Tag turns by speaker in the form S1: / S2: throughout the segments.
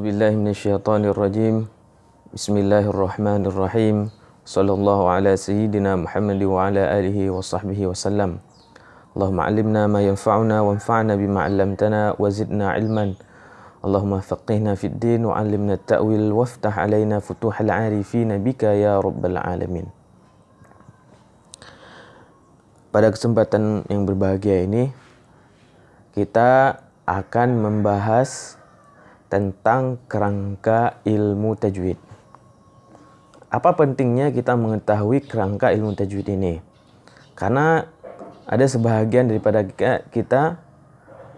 S1: A'udzubillahi minasyaitonirrajim. Bismillahirrahmanirrahim. Sallallahu ala sayyidina Muhammad wa ala alihi wa sahbihi wasallam. Allahumma 'allimna ma yanfa'una wanfa'na bima 'allamtana wa zidna 'ilman. Allahumma faqihna fid din wa 'allimna at-ta'wil waftah 'alaina futuhal 'arifin bika ya rabbal alamin. Pada kesempatan yang berbahagia ini kita akan membahas tentang kerangka ilmu tajwid. Apa pentingnya kita mengetahui kerangka ilmu tajwid ini? Karena ada sebahagian daripada kita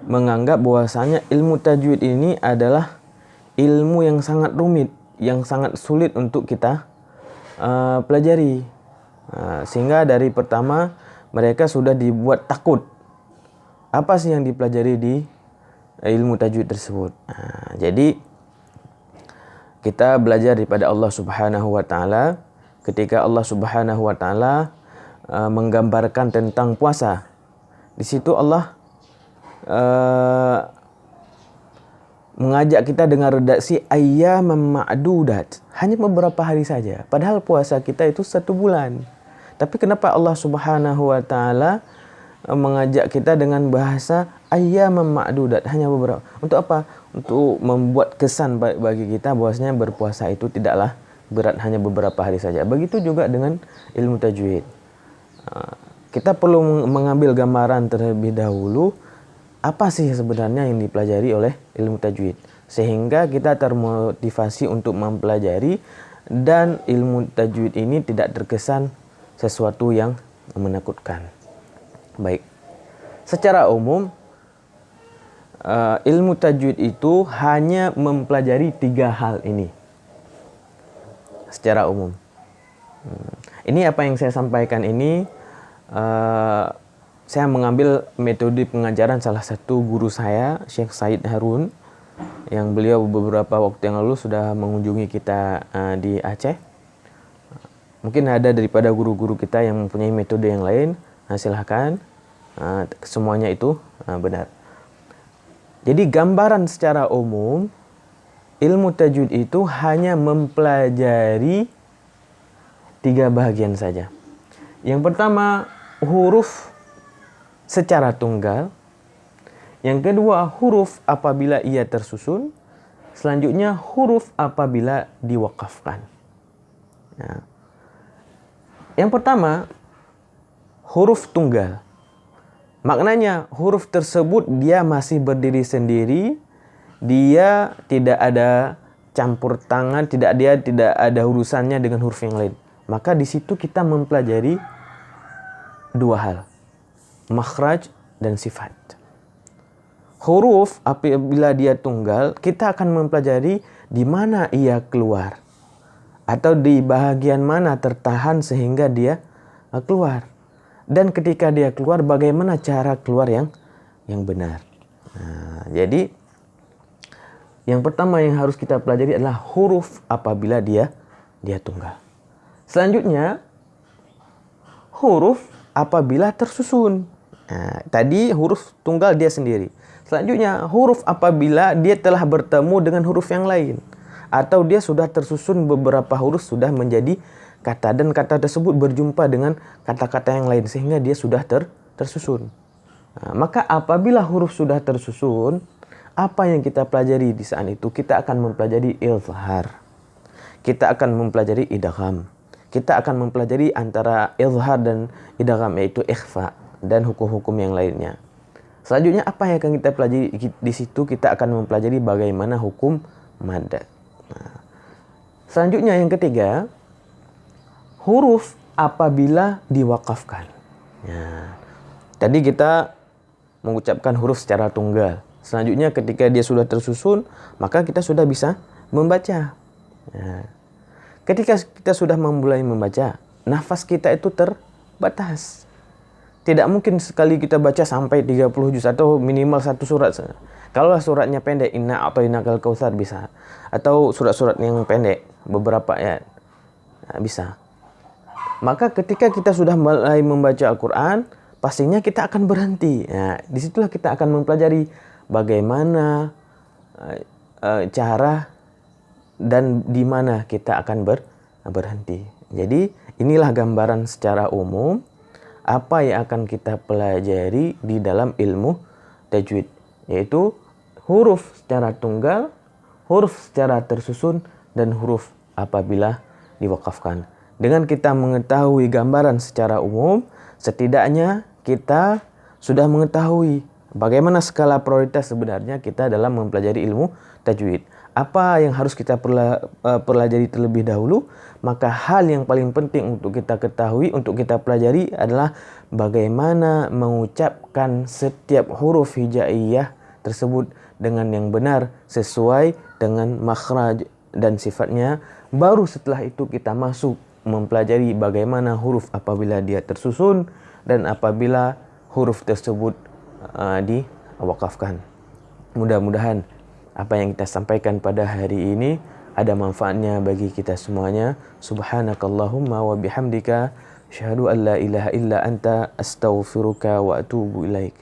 S1: menganggap bahwasanya ilmu tajwid ini adalah ilmu yang sangat rumit, yang sangat sulit untuk kita pelajari. Sehingga dari pertama mereka sudah dibuat takut. Apa sih yang dipelajari di ilmu tajwid tersebut? Jadi kita belajar daripada Allah Subhanahu wa taala ketika Allah Subhanahu wa taala menggambarkan tentang puasa. Di situ Allah mengajak kita dengan redaksi ayyaman ma'dudat, hanya beberapa hari saja. Padahal puasa kita itu 1 bulan. Tapi kenapa Allah Subhanahu wa taala mengajak kita dengan bahasa ayyaman ma'dudat, hanya beberapa? Untuk apa? Untuk membuat kesan bagi kita bahwasanya berpuasa itu tidaklah berat, hanya beberapa hari saja. Begitu juga dengan ilmu tajwid. Kita perlu mengambil gambaran terlebih dahulu apa sih sebenarnya yang dipelajari oleh ilmu tajwid, sehingga kita termotivasi untuk mempelajari dan ilmu tajwid ini tidak terkesan sesuatu yang menakutkan. Baik, secara umum ilmu tajwid itu hanya mempelajari 3 hal ini. Secara umum, ini apa yang saya sampaikan ini, saya mengambil metode pengajaran salah satu guru saya, Syekh Said Harun, yang beliau beberapa waktu yang lalu sudah mengunjungi kita di Aceh. Mungkin ada daripada guru-guru kita yang mempunyai metode yang lain. Silahkan, semuanya itu benar. Jadi gambaran secara umum, ilmu tajwid itu hanya mempelajari 3 bahagian saja. Yang pertama, huruf secara tunggal. Yang kedua, huruf apabila ia tersusun. Selanjutnya, huruf apabila diwakafkan. Nah, yang pertama, huruf tunggal. Maknanya huruf tersebut dia masih berdiri sendiri, dia tidak ada campur tangan, dia tidak ada urusannya dengan huruf yang lain. Maka di situ kita mempelajari 2 hal, makhraj dan sifat. Huruf apabila dia tunggal, kita akan mempelajari di mana ia keluar, atau di bahagian mana tertahan sehingga dia keluar. Dan ketika dia keluar, bagaimana cara keluar yang benar. Jadi yang pertama yang harus kita pelajari adalah huruf apabila dia tunggal. Selanjutnya, huruf apabila tersusun. Tadi huruf tunggal dia sendiri. Selanjutnya, huruf apabila dia telah bertemu dengan huruf yang lain, atau dia sudah tersusun beberapa huruf sudah menjadi kata, dan kata tersebut berjumpa dengan kata-kata yang lain sehingga dia sudah tersusun. Maka apabila huruf sudah tersusun, apa yang kita pelajari di saat itu? Kita akan mempelajari izhar. Kita akan mempelajari idgham. Kita akan mempelajari antara izhar dan idgham, yaitu ikhfa dan hukum-hukum yang lainnya. Selanjutnya apa yang akan kita pelajari di situ? Kita akan mempelajari bagaimana hukum mad. Selanjutnya yang ketiga, huruf apabila diwakafkan. Tadi kita mengucapkan huruf secara tunggal. Selanjutnya ketika dia sudah tersusun, maka kita sudah bisa membaca. Ketika kita sudah mulai membaca, nafas kita itu terbatas. Tidak mungkin sekali kita baca sampai 30 juz atau minimal 1 surat. Kalau suratnya pendek, inna a'tainakal kautsar bisa. Atau surat-surat yang pendek, beberapa ayat, bisa. Maka ketika kita sudah mulai membaca Al-Quran, pastinya kita akan berhenti. Disitulah kita akan mempelajari bagaimana cara dan di mana kita akan berhenti. Jadi inilah gambaran secara umum apa yang akan kita pelajari di dalam ilmu tajwid, yaitu huruf secara tunggal, huruf secara tersusun, dan huruf apabila diwakafkan. Dengan kita mengetahui gambaran secara umum, setidaknya kita sudah mengetahui bagaimana skala prioritas sebenarnya kita dalam mempelajari ilmu tajwid. Apa yang harus kita pelajari terlebih dahulu? Maka hal yang paling penting untuk kita ketahui, untuk kita pelajari adalah bagaimana mengucapkan setiap huruf hijaiyah tersebut dengan yang benar sesuai dengan makhraj dan sifatnya. Baru setelah itu kita masuk mempelajari bagaimana huruf apabila dia tersusun dan apabila huruf tersebut diwakafkan. Mudah-mudahan apa yang kita sampaikan pada hari ini ada manfaatnya bagi kita semuanya. Subhanakallahumma wa bihamdika asyhadu an la ilaha illa anta astaghfiruka wa atubu ilaik.